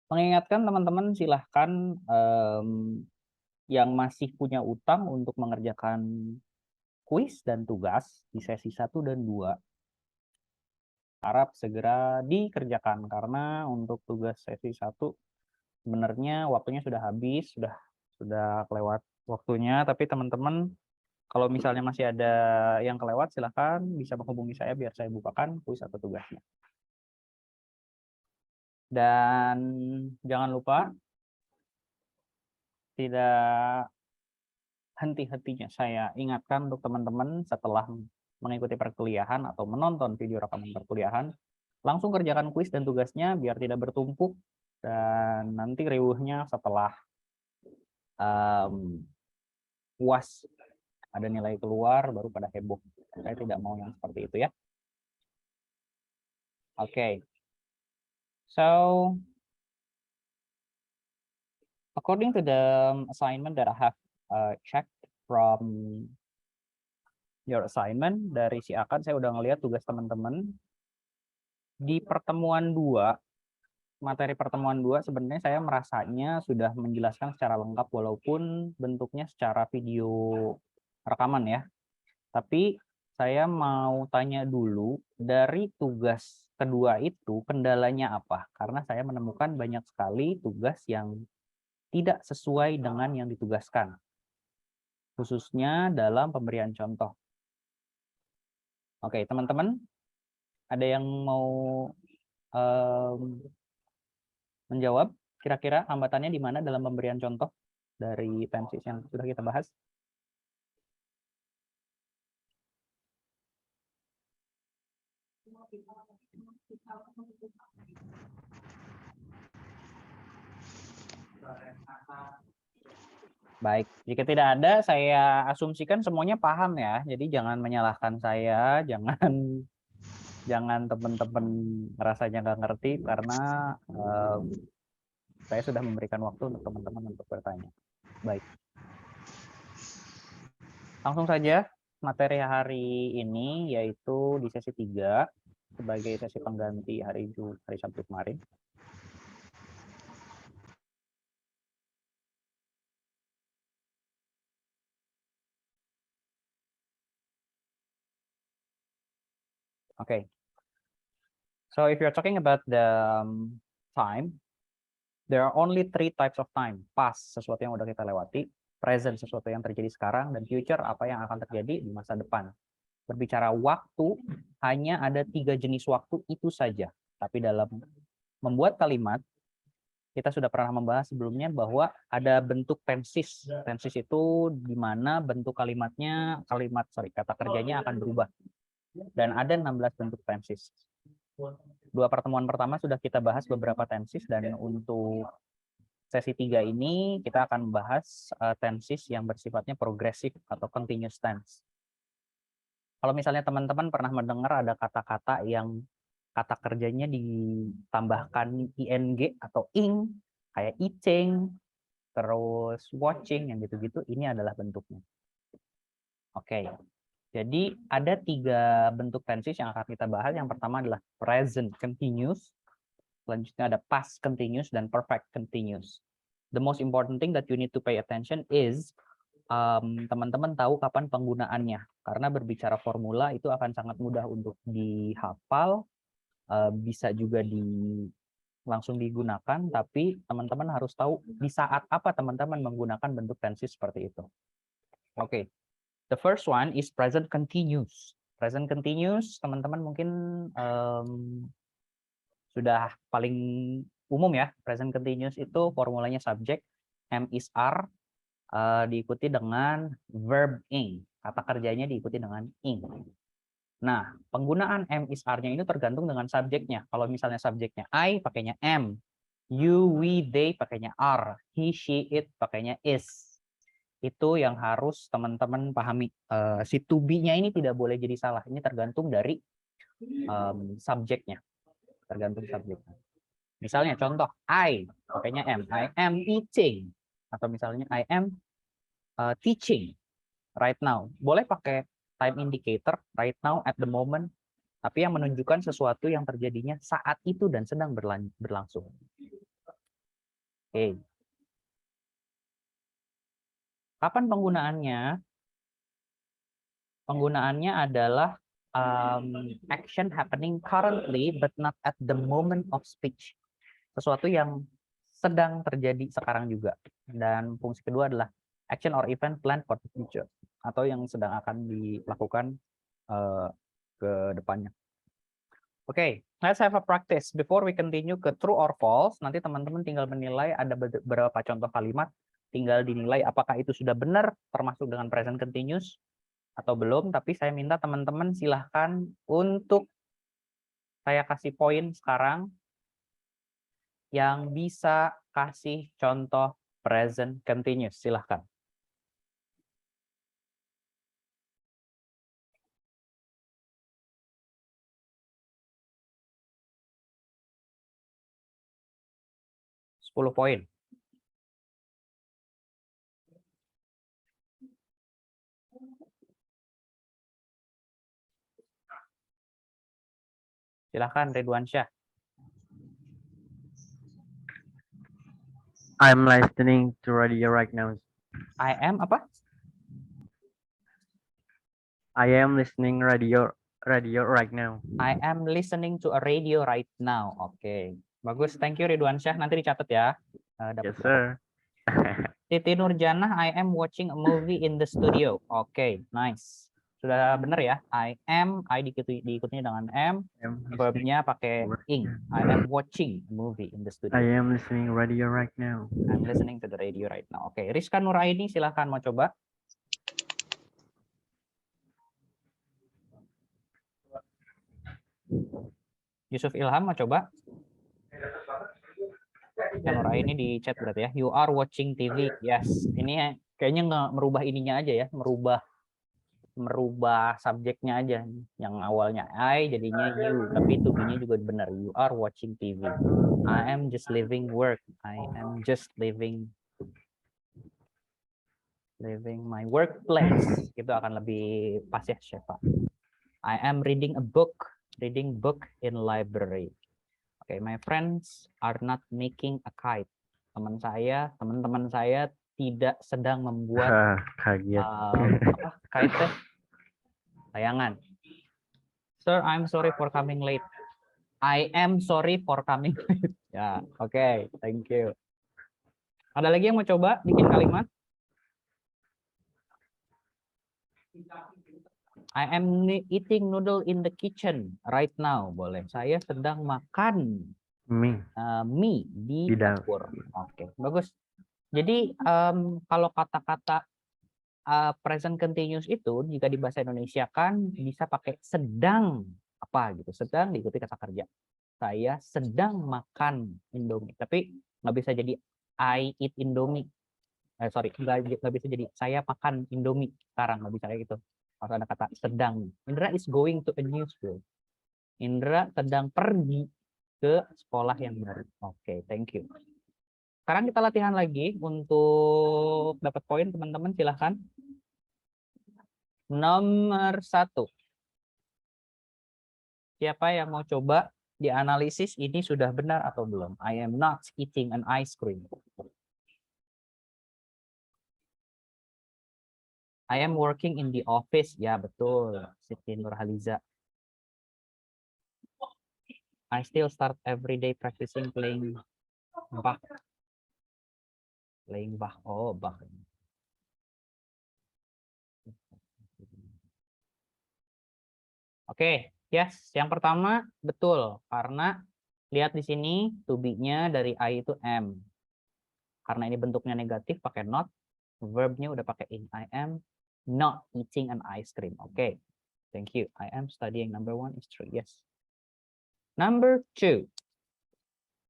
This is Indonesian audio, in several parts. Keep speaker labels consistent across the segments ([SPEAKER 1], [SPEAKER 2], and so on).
[SPEAKER 1] Mengingatkan teman-teman silahkan yang masih punya utang untuk mengerjakan kuis dan tugas di sesi 1 dan 2 harap segera dikerjakan karena untuk tugas sesi 1 sebenarnya waktunya sudah habis, sudah kelewat waktunya, tapi teman-teman kalau misalnya masih ada yang kelewat silahkan bisa menghubungi saya biar saya bukakan kuis atau tugasnya. Dan jangan lupa tidak henti-hentinya saya ingatkan untuk teman-teman setelah mengikuti perkuliahan atau menonton video rekaman perkuliahan, langsung kerjakan kuis dan tugasnya biar tidak bertumpuk dan nanti riuhnya setelah UAS ada nilai keluar baru pada heboh. Saya tidak mau yang seperti itu ya. Okay. So according to the assignment that I have checked from your assignment, dari si Akan saya udah ngeliat tugas teman-teman. Di pertemuan 2, materi pertemuan 2 sebenarnya saya merasanya sudah menjelaskan secara lengkap walaupun bentuknya secara video rekaman ya. Tapi saya mau tanya dulu dari tugas kedua itu kendalanya apa? Karena saya menemukan banyak sekali tugas yang tidak sesuai dengan yang ditugaskan. Khususnya dalam pemberian contoh. Oke, teman-teman, ada yang mau menjawab kira-kira hambatannya di mana dalam pemberian contoh dari tenses yang sudah kita bahas? Baik, jika tidak ada, saya asumsikan semuanya paham ya. Jadi jangan menyalahkan saya, jangan teman-teman rasanya nggak ngerti karena saya sudah memberikan waktu untuk teman-teman untuk bertanya. Baik, langsung saja materi hari ini yaitu di sesi 3 sebagai sesi pengganti hari Sabtu kemarin. Okay. So if you're talking about the time, there are only 3 types of time. Past, sesuatu yang udah kita lewati. Present, sesuatu yang terjadi sekarang. Dan future, apa yang akan terjadi di masa depan. Berbicara waktu, hanya ada 3 jenis waktu itu saja. Tapi dalam membuat kalimat, kita sudah pernah membahas sebelumnya bahwa ada bentuk tenses. Tenses itu di mana bentuk kata kerjanya akan berubah. Dan ada 16 bentuk tenses. 2 pertemuan pertama sudah kita bahas beberapa tenses dan untuk sesi 3 ini kita akan membahas tenses yang bersifatnya progresif atau continuous tense. Kalau misalnya teman-teman pernah mendengar ada kata-kata yang kata kerjanya ditambahkan ing atau ing, kayak eating, terus watching, yang gitu-gitu, ini adalah bentuknya. Oke. Jadi ada 3 bentuk tenses yang akan kita bahas. Yang pertama adalah present continuous, selanjutnya ada past continuous dan perfect continuous. The most important thing that you need to pay attention is teman-teman tahu kapan penggunaannya. Karena berbicara formula itu akan sangat mudah untuk dihafal, bisa juga langsung digunakan, tapi teman-teman harus tahu di saat apa teman-teman menggunakan bentuk tenses seperti itu. Oke. The first one is present continuous. Present continuous, teman-teman mungkin sudah paling umum ya. Present continuous itu formulanya subject, am is are, diikuti dengan verb ing. Kata kerjanya diikuti dengan ing. Nah, penggunaan am is are-nya ini tergantung dengan subjeknya. Kalau misalnya subjeknya I, pakainya am. You, we, they, pakainya are. He, she, it, pakainya is. Itu yang harus teman-teman pahami. Si to be-nya ini tidak boleh jadi salah. Ini tergantung dari subjeknya. Tergantung subjeknya. Misalnya contoh, I, pakainya am. I am eating. Atau misalnya I am teaching right now. Boleh pakai time indicator, right now, at the moment. Tapi yang menunjukkan sesuatu yang terjadinya saat itu dan sedang berlangsung. Oke. Kapan penggunaannya? Penggunaannya adalah action happening currently but not at the moment of speech. Sesuatu yang sedang terjadi sekarang juga. Dan fungsi kedua adalah action or event planned for the future, atau yang sedang akan dilakukan ke depannya. Oke, let's have a practice. Before we continue ke true or false, nanti teman-teman tinggal menilai ada beberapa contoh kalimat, tinggal dinilai apakah itu sudah benar termasuk dengan present continuous atau belum, tapi saya minta teman-teman silahkan untuk saya kasih poin sekarang yang bisa kasih contoh present continuous, silahkan. Sepuluh poin. Silahkan Ridwan Syah.
[SPEAKER 2] I'm listening to radio right now.
[SPEAKER 1] I am apa?
[SPEAKER 2] I am listening radio right now.
[SPEAKER 1] I am listening to a radio right now. Oke, bagus. Thank you Ridwan Syah. Nanti dicatat ya.
[SPEAKER 2] Yes, sir.
[SPEAKER 1] Titi Nurjanah, I am watching a movie in the studio. Oke, nice. Sudah benar ya. I am, I diikutnya dengan am. Verbnya pakai ing. I am watching a movie in the studio.
[SPEAKER 2] I am listening radio right now.
[SPEAKER 1] I'm listening to the radio right now. Oke, Rizka Nuraini silahkan mau coba. Yusuf Ilham mau coba. Nuraini di chat berarti ya. You are watching TV. Yes. Ini kayaknya nggak merubah ininya aja ya. Merubah subjeknya aja. Yang awalnya I jadinya you. Tapi to be-nya juga benar. You are watching TV. I am just leaving work. I am just leaving my workplace. Itu akan lebih pas ya, Syefa. I am reading a book. Reading book in library. Okay, my friends are not making a kite. Teman-teman saya tidak sedang membuat kite layangan. Sir, I'm sorry for coming late. I am sorry for coming late. Ya, oke, thank you. Ada lagi yang mau coba bikin kalimat? I am eating noodle in the kitchen right now. Boleh. Saya sedang makan mie di dapur. Oke, bagus. Jadi kalau kata-kata present continuous itu jika di bahasa Indonesia kan bisa pakai sedang apa gitu. Sedang diikuti kata kerja. Saya sedang makan Indomie. Tapi nggak bisa jadi I eat Indomie. Sorry, nggak bisa jadi saya makan Indomie sekarang, nggak bisa kayak gitu. Harus ada kata sedang. Indra is going to a new school. Indra sedang pergi ke sekolah yang baru. Oke, thank you. Sekarang kita latihan lagi untuk dapat poin, teman-teman silahkan. Nomor 1. Siapa yang mau coba dianalisis ini sudah benar atau belum? I am not eating an ice cream. I am working in the office. Ya, betul. Siti Nurhaliza. I still start every day practicing playing Bach. Playing Bach. Oh, Bach. Oke, yes. Yang pertama betul karena lihat di sini to be-nya dari I itu am. Karena ini bentuknya negatif pakai not, verbnya udah pakai in. I am not eating an ice cream. Oke. Thank you. I am studying. Number 1 is true. Yes. Number 2.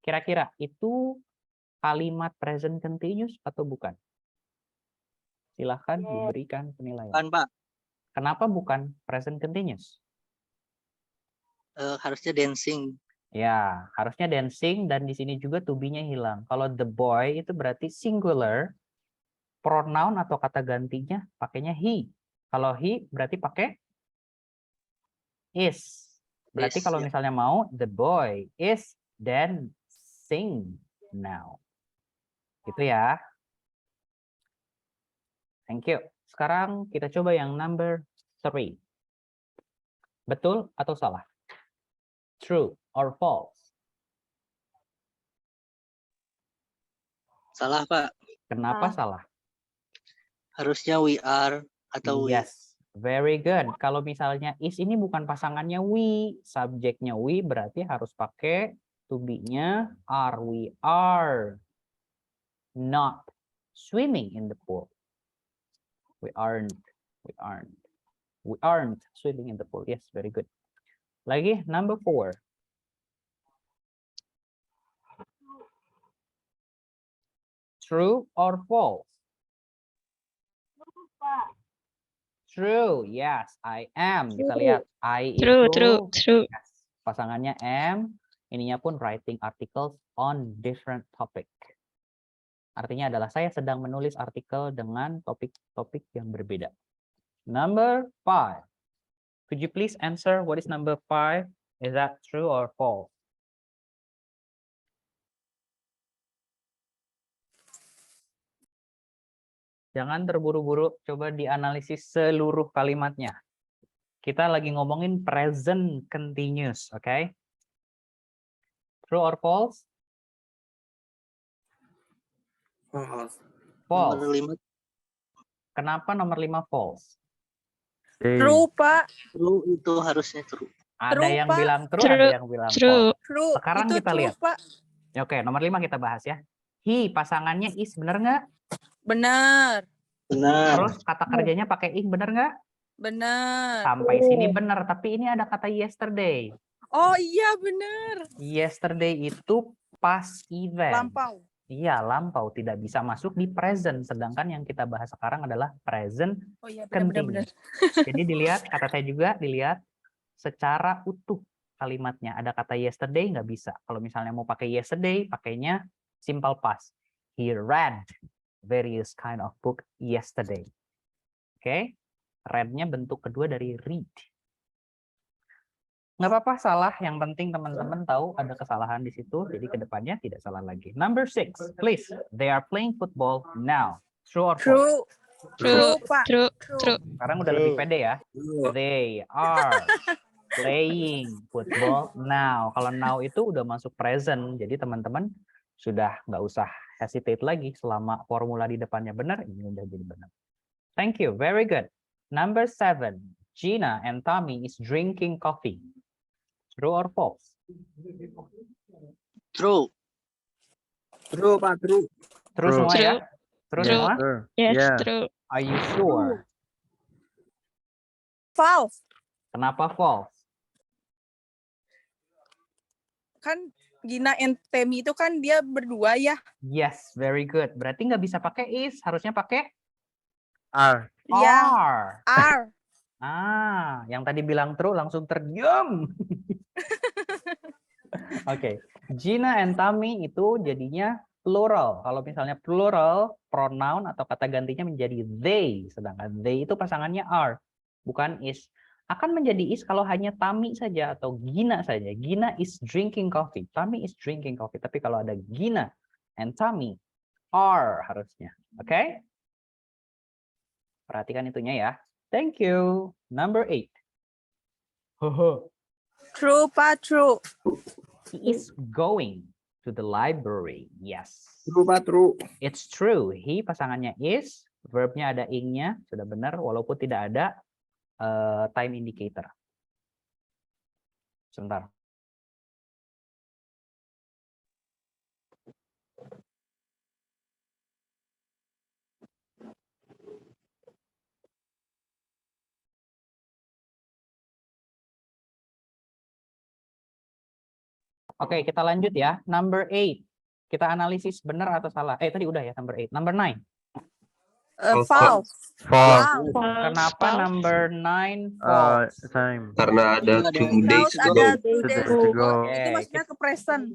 [SPEAKER 1] Kira-kira itu kalimat present continuous atau bukan? Silahkan diberikan penilaian.
[SPEAKER 3] Bukan, Pak.
[SPEAKER 1] Kenapa bukan present continuous?
[SPEAKER 3] Harusnya dancing.
[SPEAKER 1] Ya, harusnya dancing dan di sini juga to be-nya hilang. Kalau the boy itu berarti singular, pronoun atau kata gantinya pakainya he. Kalau he berarti pakai is. Berarti kalau misalnya mau the boy is dancing now. Gitu ya. Thank you. Sekarang kita coba yang number 3. Betul atau salah? True or false?
[SPEAKER 3] Salah, Pak.
[SPEAKER 1] Kenapa salah?
[SPEAKER 3] Harusnya we are atau we.
[SPEAKER 1] Yes, very good. Kalau misalnya is ini bukan pasangannya we, subjeknya we berarti harus pakai to be-nya are. We are not swimming in the pool. We aren't swimming in the pool. Yes, very good. Lagi number 4. True or false? True. Yes, I am. Kita lihat I
[SPEAKER 4] True,
[SPEAKER 1] itu
[SPEAKER 4] true.
[SPEAKER 1] yes, pasangannya am, ininya pun writing articles on different topic. Artinya adalah saya sedang menulis artikel dengan topik-topik yang berbeda. Number 5. Could you please answer what is number 5? Is that true or false? Jangan terburu-buru, coba dianalisis seluruh kalimatnya. Kita lagi ngomongin present continuous, oke? Okay? True or false? False.
[SPEAKER 3] Nomor 5.
[SPEAKER 1] Kenapa nomor 5 false?
[SPEAKER 5] True, Pak.
[SPEAKER 3] True itu harusnya true.
[SPEAKER 1] Ada
[SPEAKER 5] True,
[SPEAKER 1] yang
[SPEAKER 5] Pak.
[SPEAKER 1] bilang true,
[SPEAKER 4] True,
[SPEAKER 1] ada yang bilang
[SPEAKER 4] true.
[SPEAKER 1] false.
[SPEAKER 5] True.
[SPEAKER 1] Sekarang
[SPEAKER 5] itu
[SPEAKER 1] kita
[SPEAKER 5] true,
[SPEAKER 1] lihat.
[SPEAKER 5] Pak.
[SPEAKER 1] Oke, nomor 5 kita bahas ya. He pasangannya is, bener nggak?
[SPEAKER 5] Benar.
[SPEAKER 3] Benar.
[SPEAKER 1] Terus kata kerjanya pakai ing, bener nggak?
[SPEAKER 5] Benar.
[SPEAKER 1] Sampai sini bener, tapi ini ada kata yesterday.
[SPEAKER 5] Oh iya, benar.
[SPEAKER 1] Yesterday itu past event.
[SPEAKER 5] Lampau.
[SPEAKER 1] Iya, lampau, tidak bisa masuk di present. Sedangkan yang kita bahas sekarang adalah present
[SPEAKER 5] Oh iya, benar.
[SPEAKER 1] continuous. Jadi dilihat, kata saya juga dilihat secara utuh kalimatnya. Ada kata yesterday, nggak bisa. Kalau misalnya mau pakai yesterday, pakainya simple past. He read various kind of book yesterday. Oke, read-nya bentuk kedua dari read. Nggak apa-apa salah, yang penting teman-teman tahu ada kesalahan di situ, jadi kedepannya tidak salah lagi. Number 6, please. They are playing football now. True or false?
[SPEAKER 5] True. True, Pak.
[SPEAKER 4] True,
[SPEAKER 5] True.
[SPEAKER 4] true.
[SPEAKER 1] Sekarang udah lebih pede ya. They are playing football now. Kalau now itu udah masuk present, jadi teman-teman sudah nggak usah hesitate lagi. Selama formula di depannya benar, ini udah jadi benar. Thank you, very good. Number 7, Gina and Tommy is drinking coffee. True or false?
[SPEAKER 3] True.
[SPEAKER 2] True, Pak, true.
[SPEAKER 1] True
[SPEAKER 2] True.
[SPEAKER 1] semua ya? True
[SPEAKER 4] True.
[SPEAKER 1] semua?
[SPEAKER 2] Sure.
[SPEAKER 4] Yes,
[SPEAKER 2] Yeah.
[SPEAKER 4] true.
[SPEAKER 1] Are you sure?
[SPEAKER 5] False.
[SPEAKER 1] Kenapa false?
[SPEAKER 5] Kan Gina and Temi itu kan dia berdua ya.
[SPEAKER 1] Yes, very good. Berarti nggak bisa pakai is, harusnya pakai
[SPEAKER 2] R.
[SPEAKER 5] Iya.
[SPEAKER 1] are.
[SPEAKER 5] R.
[SPEAKER 1] Ah, yang tadi bilang true langsung terdiam. Oke, Gina and Tommy itu jadinya plural. Kalau misalnya plural, pronoun atau kata gantinya menjadi they. Sedangkan they itu pasangannya are, bukan is. Akan menjadi is kalau hanya Tommy saja atau Gina saja. Gina is drinking coffee. Tommy is drinking coffee. Tapi kalau ada Gina and Tommy, are harusnya. Oke? Perhatikan itunya ya. Thank you. Number 8.
[SPEAKER 5] True, Pak. True.
[SPEAKER 1] He is going to the library. Yes.
[SPEAKER 2] True, Pak, true.
[SPEAKER 1] It's true. He pasangannya is, verbnya ada ing-nya, sudah benar walaupun tidak ada time indicator. Sebentar. Oke, kita lanjut ya. Number 8. Kita analisis benar atau salah. Tadi udah ya number 8. Number 9.
[SPEAKER 5] False.
[SPEAKER 2] False.
[SPEAKER 1] Kenapa number 9 false?
[SPEAKER 2] Same.
[SPEAKER 6] Karena ada
[SPEAKER 3] Ada
[SPEAKER 6] 2 days
[SPEAKER 5] False ada
[SPEAKER 6] ago.
[SPEAKER 5] 2 days
[SPEAKER 2] Two days
[SPEAKER 5] ago.
[SPEAKER 2] ago.
[SPEAKER 5] Itu maksudnya ke present.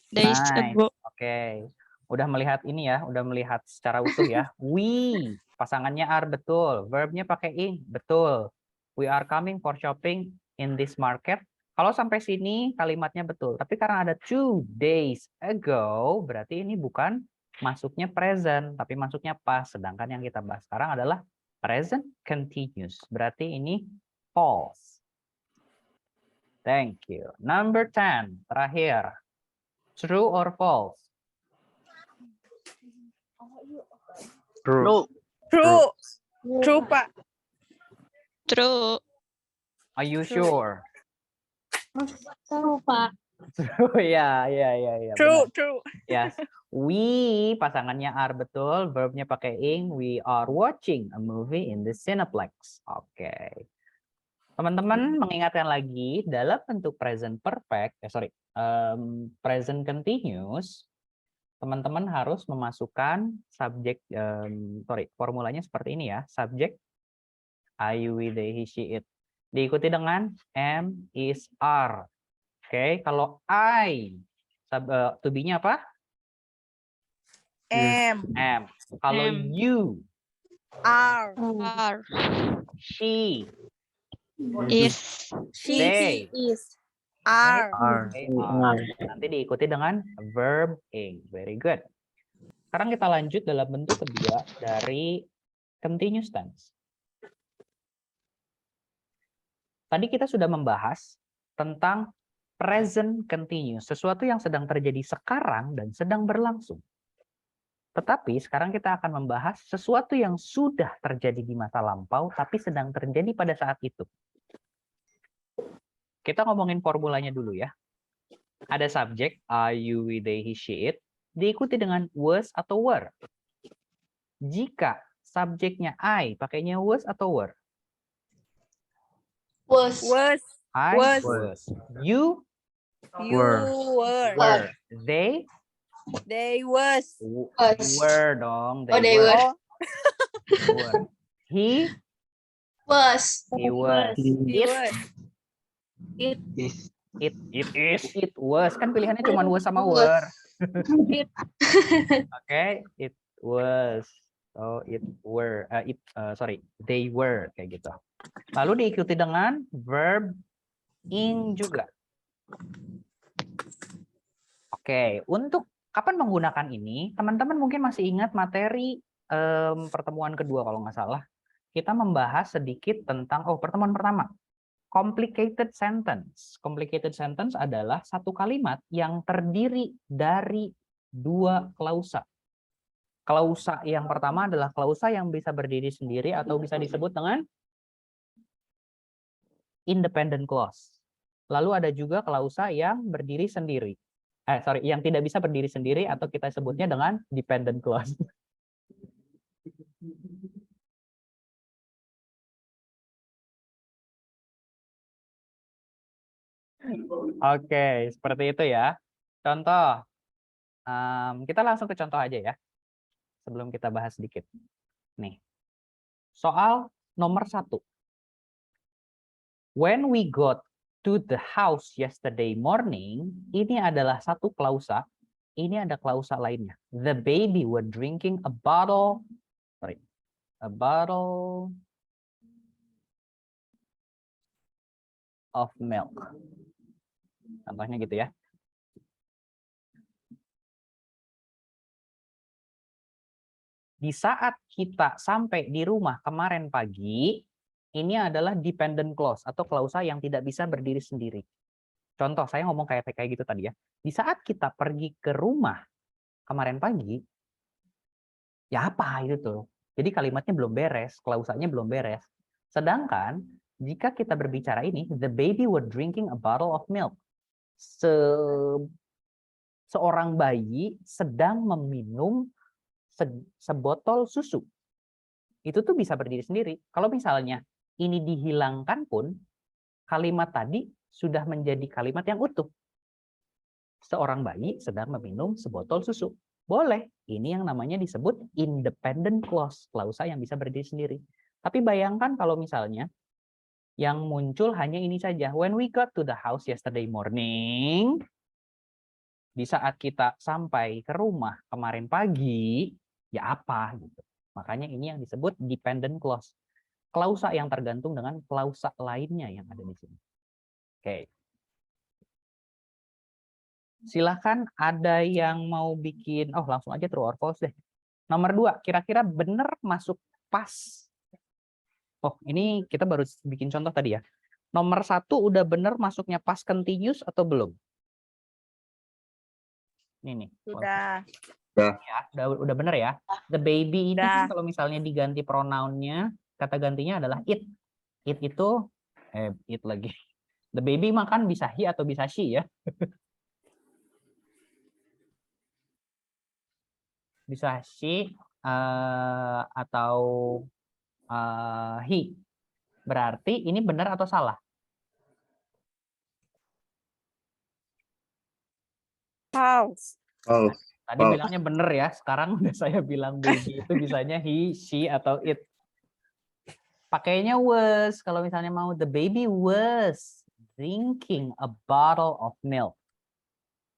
[SPEAKER 4] Days
[SPEAKER 1] Nice.
[SPEAKER 4] ago.
[SPEAKER 1] Oke. Udah melihat ini ya, udah melihat secara utuh ya. We, pasangannya are, betul. Verbnya pakai ing, betul. We are coming for shopping in this market. Kalau sampai sini kalimatnya betul. Tapi karena ada 2 days ago, berarti ini bukan masuknya present, tapi masuknya past. Sedangkan yang kita bahas sekarang adalah present continuous. Berarti ini false. Thank you. Number 10, terakhir. True or false?
[SPEAKER 2] True.
[SPEAKER 3] True.
[SPEAKER 5] True. True, Pak.
[SPEAKER 4] True.
[SPEAKER 1] Are you
[SPEAKER 5] True.
[SPEAKER 1] sure?
[SPEAKER 4] True, Pak.
[SPEAKER 1] True, ya.
[SPEAKER 5] True,
[SPEAKER 1] Benar.
[SPEAKER 5] true.
[SPEAKER 1] Yes. We, pasangannya are betul, verbnya pakai ing. We are watching a movie in the Cineplex. Oke. Teman-teman mengingatkan lagi, dalam bentuk present perfect, present continuous, teman-teman harus memasukkan subjek, formulanya seperti ini ya. Subjek, I, you, we, they, he, she, it. Diikuti dengan am, is, are. Oke, kalau I, to be-nya apa?
[SPEAKER 5] M,
[SPEAKER 1] Am. Kalau
[SPEAKER 4] Am.
[SPEAKER 1] you,
[SPEAKER 5] R,
[SPEAKER 4] Are.
[SPEAKER 1] she,
[SPEAKER 4] Is.
[SPEAKER 5] she,
[SPEAKER 1] they,
[SPEAKER 5] is, R.
[SPEAKER 2] Are.
[SPEAKER 1] they are. Nanti diikuti dengan verb ing. Very good. Sekarang kita lanjut dalam bentuk kedua dari continuous tense. Tadi kita sudah membahas tentang present continuous, sesuatu yang sedang terjadi sekarang dan sedang berlangsung. Tetapi sekarang kita akan membahas sesuatu yang sudah terjadi di masa lampau, tapi sedang terjadi pada saat itu. Kita ngomongin formulanya dulu ya. Ada subjek, I, you, we, they, he, she, it, diikuti dengan was atau were. Jika subjeknya I, pakainya was atau were?
[SPEAKER 4] Was.
[SPEAKER 5] Was,
[SPEAKER 1] I
[SPEAKER 5] Was.
[SPEAKER 1] was. You
[SPEAKER 5] you
[SPEAKER 2] Were.
[SPEAKER 5] were,
[SPEAKER 1] they
[SPEAKER 5] they was,
[SPEAKER 1] were dong.
[SPEAKER 4] they were.
[SPEAKER 5] oh,
[SPEAKER 1] Were. He
[SPEAKER 4] Was.
[SPEAKER 1] was.
[SPEAKER 5] he
[SPEAKER 1] It
[SPEAKER 5] was,
[SPEAKER 3] Is.
[SPEAKER 1] it was. Kan pilihannya cuma was sama
[SPEAKER 4] Was.
[SPEAKER 1] were.
[SPEAKER 4] It.
[SPEAKER 1] Oke, it was. Oh, they were kayak gitu. Lalu diikuti dengan verb ing juga. Oke, untuk kapan menggunakan ini, teman-teman mungkin masih ingat materi pertemuan kedua kalau nggak salah. Kita membahas sedikit tentang, pertemuan pertama. Complicated sentence. Complicated sentence adalah satu kalimat yang terdiri dari dua klausa. Klausa yang pertama adalah klausa yang bisa berdiri sendiri atau bisa disebut dengan independent clause. Lalu ada juga klausa yang berdiri sendiri. Yang tidak bisa berdiri sendiri atau kita sebutnya dengan dependent clause. Oke, seperti itu ya. Contoh, kita langsung ke contoh aja ya. Sebelum kita bahas sedikit. Nih, soal nomor 1. When we got to the house yesterday morning, ini adalah satu klausa. Ini ada klausa lainnya. The baby were drinking a bottle of milk. Contohnya gitu ya. Di saat kita sampai di rumah kemarin pagi, ini adalah dependent clause atau klausa yang tidak bisa berdiri sendiri. Contoh, saya ngomong kayak gitu tadi ya. Di saat kita pergi ke rumah kemarin pagi, ya apa itu tuh? Jadi kalimatnya belum beres, klausanya belum beres. Sedangkan jika kita berbicara ini, the baby were drinking a bottle of milk. Seorang bayi sedang meminum sebotol susu. Itu tuh bisa berdiri sendiri. Kalau misalnya ini dihilangkan pun, kalimat tadi sudah menjadi kalimat yang utuh. Seorang bayi sedang meminum sebotol susu. Boleh. Ini yang namanya disebut independent clause, klausa yang bisa berdiri sendiri. Tapi bayangkan kalau misalnya yang muncul hanya ini saja. When we got to the house yesterday morning, di saat kita sampai ke rumah kemarin pagi, ya apa gitu. Makanya ini yang disebut dependent clause. Klausa yang tergantung dengan klausa lainnya yang ada di sini. Oke. Silahkan ada yang mau bikin, oh langsung aja true or false deh. Nomor 2, kira-kira benar masuk pas. Oh, ini kita baru bikin contoh tadi ya. Nomor 1 udah benar masuknya past continuous atau belum? Ini nih.
[SPEAKER 5] Sudah.
[SPEAKER 1] Ya, udah benar ya. The baby ini kan
[SPEAKER 5] Udah.
[SPEAKER 1] kalau misalnya diganti pronounnya, kata gantinya adalah it. It itu it lagi. The baby makan bisa he atau bisa she ya. Bisa she atau he. Berarti ini benar atau salah?
[SPEAKER 5] False.
[SPEAKER 1] Tadi bilangnya benar ya, sekarang udah saya bilang baby itu bisanya he, she, atau it. Pakainya was, kalau misalnya mau the baby was drinking a bottle of milk.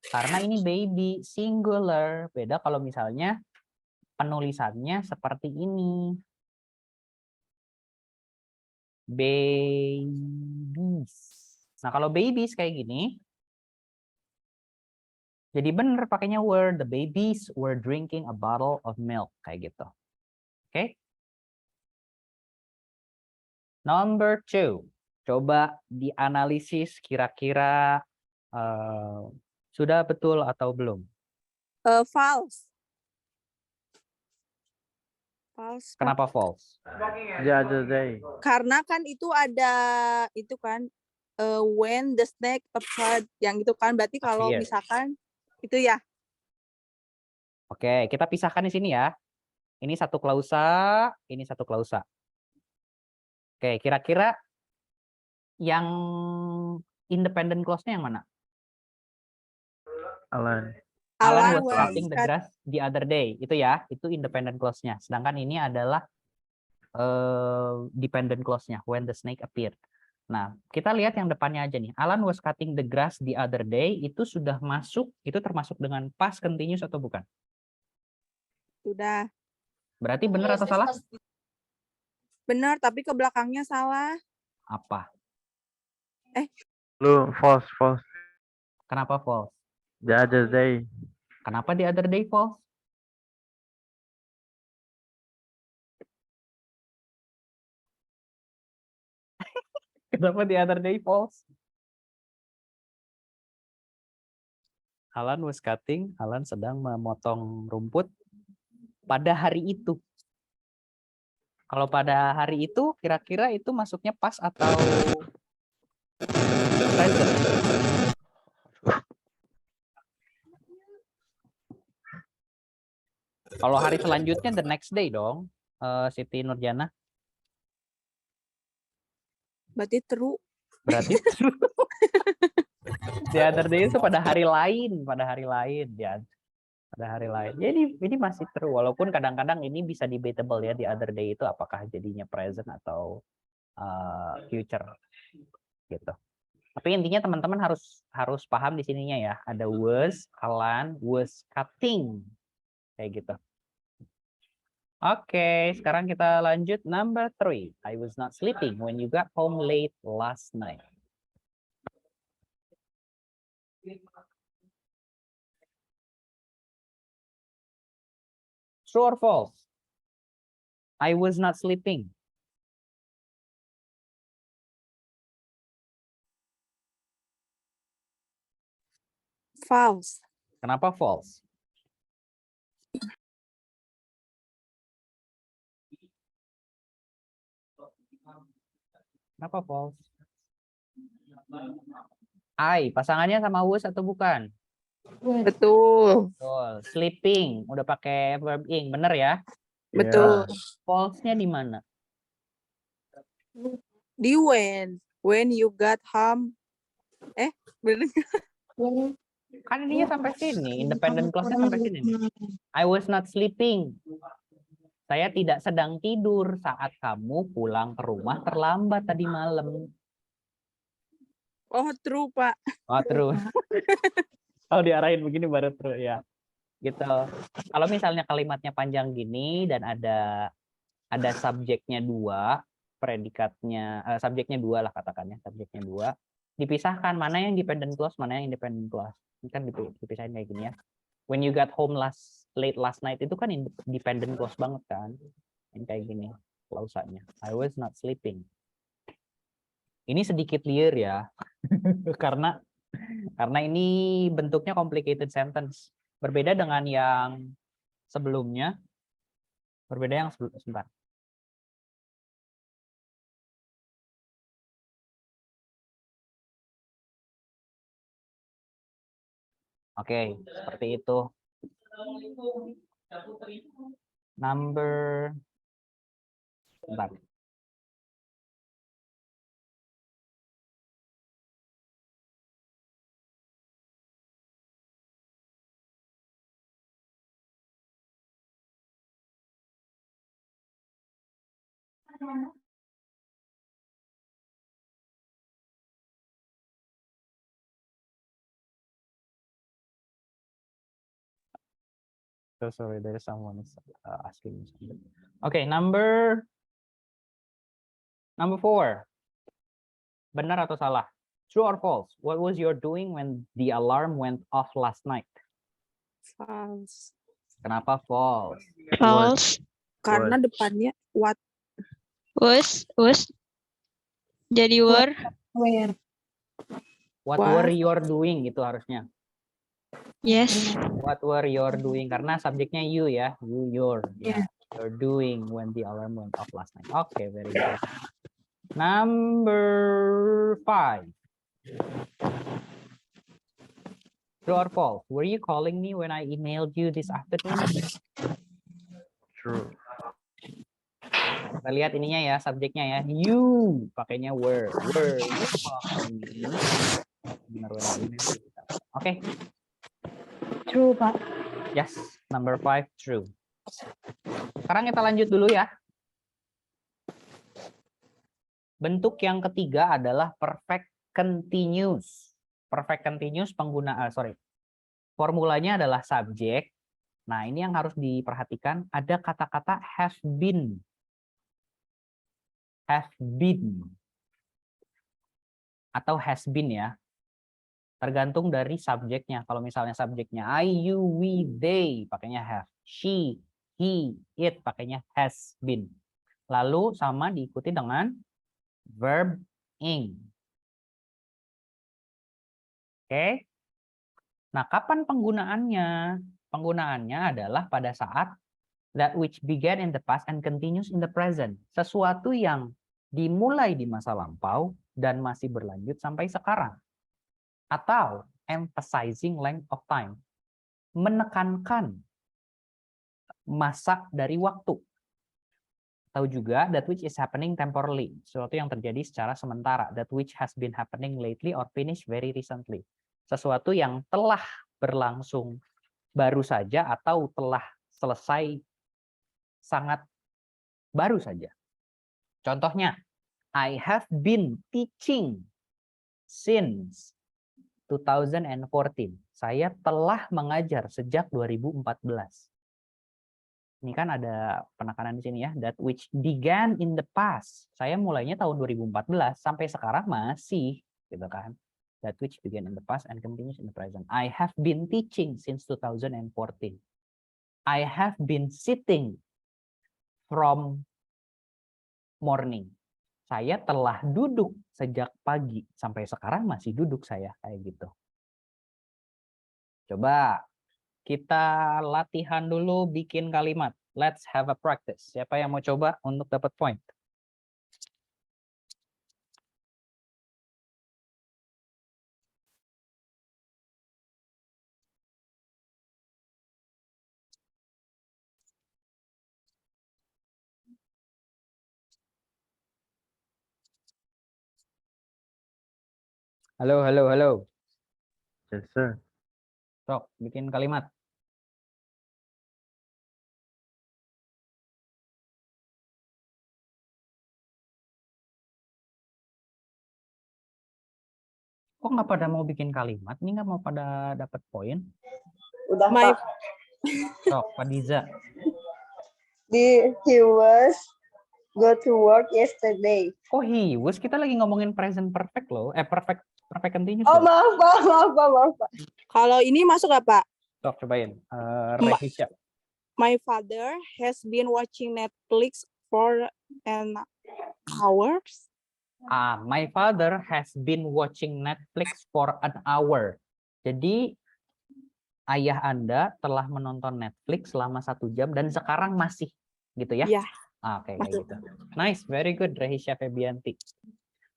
[SPEAKER 1] Karena ini baby singular, beda kalau misalnya penulisannya seperti ini. Babies. Nah, kalau babies kayak gini, jadi benar pakainya were. The babies were drinking a bottle of milk. Kayak gitu. Oke. Number 2. Coba dianalisis kira-kira sudah betul atau belum.
[SPEAKER 5] False. False. Pak.
[SPEAKER 1] Kenapa false?
[SPEAKER 2] The other day.
[SPEAKER 5] Karena kan itu ada itu kan when the snake appeared yang itu kan berarti kalau
[SPEAKER 1] Appeared.
[SPEAKER 5] misalkan itu ya.
[SPEAKER 1] Oke, kita pisahkan di sini ya. Ini satu klausa, ini satu klausa. Oke, kira-kira yang independent clause-nya yang mana?
[SPEAKER 2] Alan.
[SPEAKER 1] Alan
[SPEAKER 5] Alan
[SPEAKER 1] was
[SPEAKER 5] was
[SPEAKER 1] cutting the grass the other day. Itu ya, itu independent clause-nya. Sedangkan ini adalah dependent clause-nya, when the snake appeared. Nah, kita lihat yang depannya aja nih. Alan was cutting the grass the other day, itu sudah masuk, itu termasuk dengan past continuous atau bukan?
[SPEAKER 5] Sudah.
[SPEAKER 1] Berarti benar atau salah?
[SPEAKER 5] Benar, tapi ke belakangnya salah.
[SPEAKER 1] Apa?
[SPEAKER 2] Lu false.
[SPEAKER 1] Kenapa false?
[SPEAKER 2] The other day.
[SPEAKER 1] Kenapa the other day false? Kenapa the other day false? Alan was cutting, Alan sedang memotong rumput pada hari itu. Kalau pada hari itu, kira-kira itu masuknya pas atau present? Kalau hari selanjutnya the next day dong, Siti Nurjana.
[SPEAKER 5] Berarti true.
[SPEAKER 1] Berarti the other day itu pada hari lain ya. Pada hari lain. Jadi ini masih true walaupun kadang-kadang ini bisa debatable ya, the other day itu apakah jadinya present atau future gitu. Tapi intinya teman-teman harus paham di sininya ya. Ada was, Alan was cutting. Kayak gitu. Oke, sekarang kita lanjut number 3. I was not sleeping when you got home late last night. True or false? I was not sleeping.
[SPEAKER 5] False.
[SPEAKER 1] Kenapa false? Kenapa false? I, pasangannya sama was atau bukan?
[SPEAKER 5] Betul.
[SPEAKER 1] Betul. Sleeping, udah pakai verb ing, bener ya?
[SPEAKER 5] Betul.
[SPEAKER 1] False-nya di mana?
[SPEAKER 5] Di when you got home. Bener.
[SPEAKER 1] Kan ininya sampai sini, independent clause-nya sampai sini. I was not sleeping. Saya tidak sedang tidur saat kamu pulang ke rumah terlambat tadi malam.
[SPEAKER 5] Oh, true, Pak.
[SPEAKER 1] Oh, terus. Kalau diarahin begini baru true ya. Gitu. Kalau misalnya kalimatnya panjang gini dan ada subjeknya 2, predikatnya subjeknya 2 lah katakannya, subjeknya 2. dipisahkan mana yang dependent clause, mana yang independent clause. Ini kan dipisahin kayak gini ya. When you got home late last night itu kan independent clause banget kan. Yang kayak gini klausanya. I was not sleeping. Ini sedikit liar ya. karena ini bentuknya complicated sentence. Berbeda dengan yang sebelumnya. Berbeda yang sebentar. Oke, seperti itu. Bentar. So sorry, there is someone asking me something. Okay, number 4. Benar atau salah? True or false? What was your doing when the alarm went off last night?
[SPEAKER 5] False.
[SPEAKER 1] Kenapa false?
[SPEAKER 4] False.
[SPEAKER 5] Karena depannya what?
[SPEAKER 4] Was. Jadi were.
[SPEAKER 5] Where?
[SPEAKER 1] What
[SPEAKER 5] Was.
[SPEAKER 1] were you doing itu harusnya.
[SPEAKER 4] Yes.
[SPEAKER 1] What were you doing? Karena subjeknya you ya. You're
[SPEAKER 5] Yeah.
[SPEAKER 1] You're doing when the alarm went off last night. Okay, very good. Number 5. True or false? Were you calling me when I emailed you this afternoon?
[SPEAKER 2] True.
[SPEAKER 1] Kita lihat ininya ya, subjeknya ya. You pakainya were. Were you calling me? Benar when I emailed you. Oke.
[SPEAKER 5] True, Pak.
[SPEAKER 1] Yes, number 5 true. Sekarang kita lanjut dulu ya. Bentuk yang ketiga adalah perfect continuous. Perfect continuous formulanya adalah subjek. Nah, ini yang harus diperhatikan, ada kata-kata have been. Have been. Atau has been ya. Tergantung dari subjeknya. Kalau misalnya subjeknya I, you, we, they, pakainya have. She, he, it, pakainya has been. Lalu sama diikuti dengan verb ing. Oke. Nah, kapan penggunaannya? Penggunaannya adalah pada saat that which began in the past and continues in the present. Sesuatu yang dimulai di masa lampau dan masih berlanjut sampai sekarang. Atau emphasizing length of time, menekankan masa dari waktu. Atau juga that which is happening temporarily, sesuatu yang terjadi secara sementara. That which has been happening lately or finished very recently. Sesuatu yang telah berlangsung baru saja atau telah selesai sangat baru saja. Contohnya, I have been teaching since 2014. Saya telah mengajar sejak 2014. Ini kan ada penekanan di sini ya. That which began in the past. Saya mulainya tahun 2014 sampai sekarang masih, gitu kan. That which began in the past and continues in the present. I have been teaching since 2014. I have been sitting from morning. Saya telah duduk sejak pagi sampai sekarang masih duduk saya kayak gitu. Coba kita latihan dulu bikin kalimat. Let's have a practice. Siapa yang mau coba untuk dapat point? Halo, halo, halo.
[SPEAKER 2] Yes, sir.
[SPEAKER 1] Sok, bikin kalimat. Kok nggak pada mau bikin kalimat? Ini nggak mau pada dapat poin?
[SPEAKER 6] Udah
[SPEAKER 5] My-
[SPEAKER 6] Pak.
[SPEAKER 1] Sok, Pak Diza.
[SPEAKER 6] He was go to work yesterday.
[SPEAKER 1] Oh, he was. Kita lagi ngomongin present perfect loh. Perfect Perfect continuous.
[SPEAKER 6] Oh,
[SPEAKER 1] dong.
[SPEAKER 6] maaf, Pak.
[SPEAKER 5] Kalau ini masuk gak, Pak?
[SPEAKER 1] Sok cobain.
[SPEAKER 5] Ma-
[SPEAKER 1] Rehisha.
[SPEAKER 5] My father has been watching Netflix for an hour.
[SPEAKER 1] My father has been watching Netflix for an hour. Jadi ayah Anda telah menonton Netflix selama 1 jam dan sekarang masih gitu ya?
[SPEAKER 5] Iya.
[SPEAKER 1] Oke, kayak
[SPEAKER 5] Masih.
[SPEAKER 1] gitu. Nice, very good, Rehisha Febianti.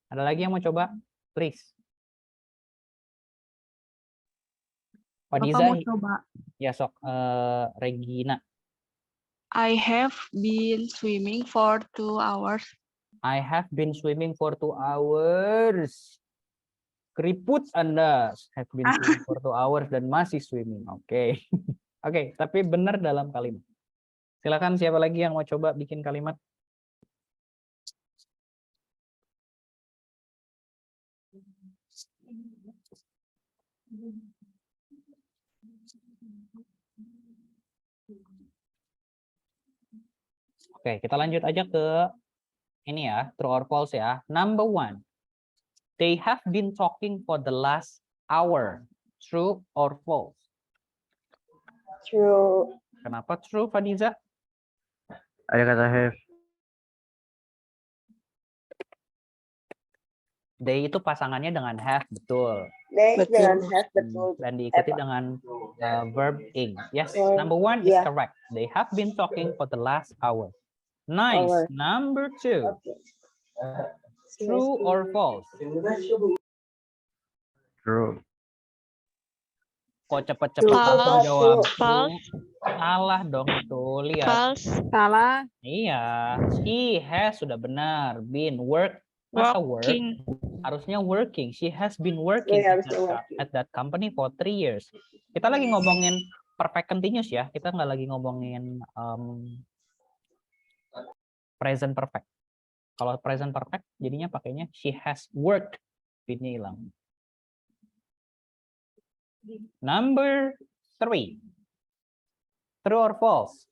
[SPEAKER 1] Ada lagi yang mau coba? Please. Fadiza,
[SPEAKER 7] coba.
[SPEAKER 1] ya sok. Regina.
[SPEAKER 7] I have been swimming for 2 hours.
[SPEAKER 1] I have been swimming for 2 hours. Keriput Anda have been swimming for 2 hours dan masih swimming. Oke. Oke, tapi benar dalam kalimat. Silakan siapa lagi yang mau coba bikin kalimat? Oke, kita lanjut aja ke ini ya, true or false ya. Number 1. They have been talking for the last hour. True or false?
[SPEAKER 6] True.
[SPEAKER 1] Kenapa true, Fadiza?
[SPEAKER 2] Ada kata have.
[SPEAKER 1] They itu pasangannya dengan have, betul.
[SPEAKER 6] They
[SPEAKER 5] Betul.
[SPEAKER 6] dengan have betul.
[SPEAKER 1] Dan diikuti
[SPEAKER 6] Pak.
[SPEAKER 1] dengan verb ing. Yes,
[SPEAKER 6] Oh,
[SPEAKER 1] number 1 is
[SPEAKER 6] yeah.
[SPEAKER 1] correct. They have been talking for the last hour. Nice.
[SPEAKER 6] Hour.
[SPEAKER 1] Number 2.
[SPEAKER 6] Okay.
[SPEAKER 1] True or false?
[SPEAKER 2] True.
[SPEAKER 1] Kok cepet-cepet
[SPEAKER 6] False.
[SPEAKER 1] langsung jawab true?
[SPEAKER 4] False.
[SPEAKER 1] Salah dong itu. Lihat.
[SPEAKER 4] False.
[SPEAKER 5] Salah.
[SPEAKER 1] Iya. She has sudah benar. Been work. Masa work?
[SPEAKER 4] Walking.
[SPEAKER 1] Harusnya working. She has been working
[SPEAKER 6] Iya,
[SPEAKER 1] at
[SPEAKER 6] harusnya working.
[SPEAKER 1] at that company for 3 years. Kita lagi ngomongin perfect continuous ya. Kita nggak lagi ngomongin present perfect. Kalau present perfect jadinya pakainya she has worked. Ini hilang. Number 3. True or false?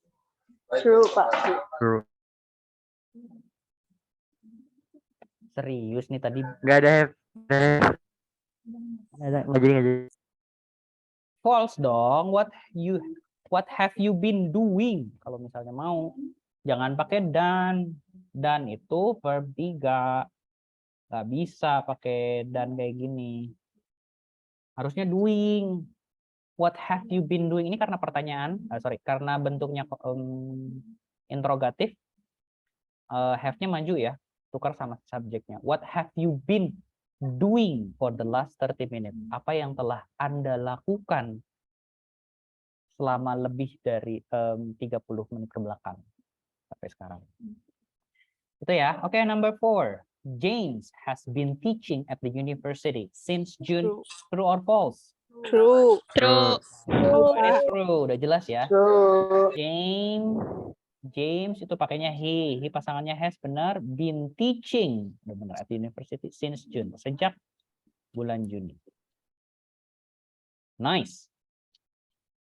[SPEAKER 6] True, Pak.
[SPEAKER 2] True.
[SPEAKER 1] Serius nih tadi.
[SPEAKER 2] Nggak ada have. Nggak jadi.
[SPEAKER 1] False dong. What have you been doing? Kalau misalnya mau, jangan pakai done. Done itu verb 3. Nggak bisa pakai done kayak gini. Harusnya doing. What have you been doing? Ini karena pertanyaan, karena bentuknya interrogatif. Have-nya maju ya, tukar sama subjeknya. What have you been doing for the last 30 minutes? Apa yang telah Anda lakukan selama lebih dari 30 menit ke belakang sampai sekarang? Itu ya. Oke, number 4. James has been teaching at the university since June.
[SPEAKER 5] True.
[SPEAKER 1] True or false?
[SPEAKER 5] True.
[SPEAKER 4] True.
[SPEAKER 1] It's true. Udah jelas ya.
[SPEAKER 6] True.
[SPEAKER 1] James itu pakainya he. He pasangannya has, benar. Been teaching. Benar at the university since June. Sejak bulan Juni. Nice.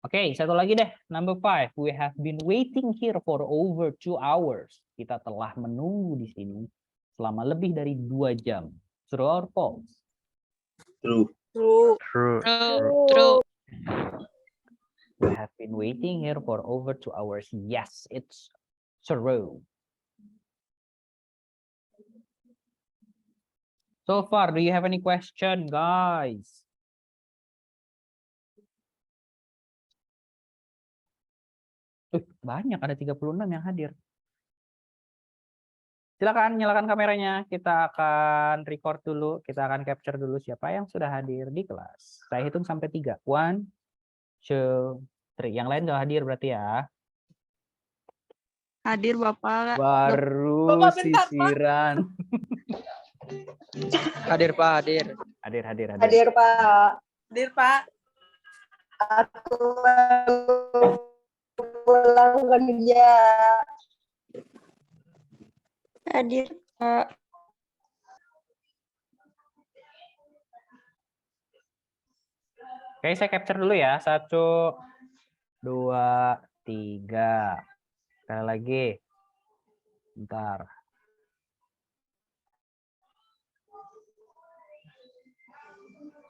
[SPEAKER 1] Oke, satu lagi deh. Number 5. We have been waiting here for over 2 hours. Kita telah menunggu di sini selama lebih dari 2 jam. True or false?
[SPEAKER 3] True.
[SPEAKER 6] True.
[SPEAKER 2] True.
[SPEAKER 4] True.
[SPEAKER 1] We have been waiting here for over 2 hours. Yes, it's true. So far, do you have any question, guys? Banyak, ada 36 yang hadir. Silakan nyalakan kameranya. Kita akan record dulu, kita akan capture dulu siapa yang sudah hadir di kelas. Saya hitung sampai 3. 1, 2, 3. Yang lain nggak hadir berarti ya.
[SPEAKER 7] Hadir Bapak.
[SPEAKER 1] Baru
[SPEAKER 5] Bapak bentar, Pak.
[SPEAKER 1] sisiran.
[SPEAKER 8] Hadir Pak, hadir.
[SPEAKER 1] Hadir.
[SPEAKER 6] Hadir, Pak.
[SPEAKER 5] Hadir, Pak.
[SPEAKER 6] Aku pulang kerja.
[SPEAKER 4] Hadir, Pak.
[SPEAKER 1] Oke, saya capture dulu ya. 1, 2, 3. Sekali lagi. Bentar.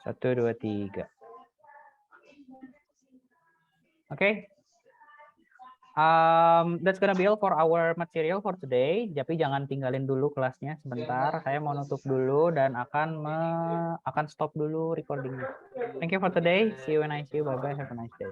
[SPEAKER 1] 1, 2, 3. Oke. That's gonna be all for our material for today. Tapi jangan tinggalin dulu kelasnya sebentar. Saya mau nutup dulu dan akan stop dulu recordingnya. Thank you for today. See you when I see you. Bye bye. Have a nice day.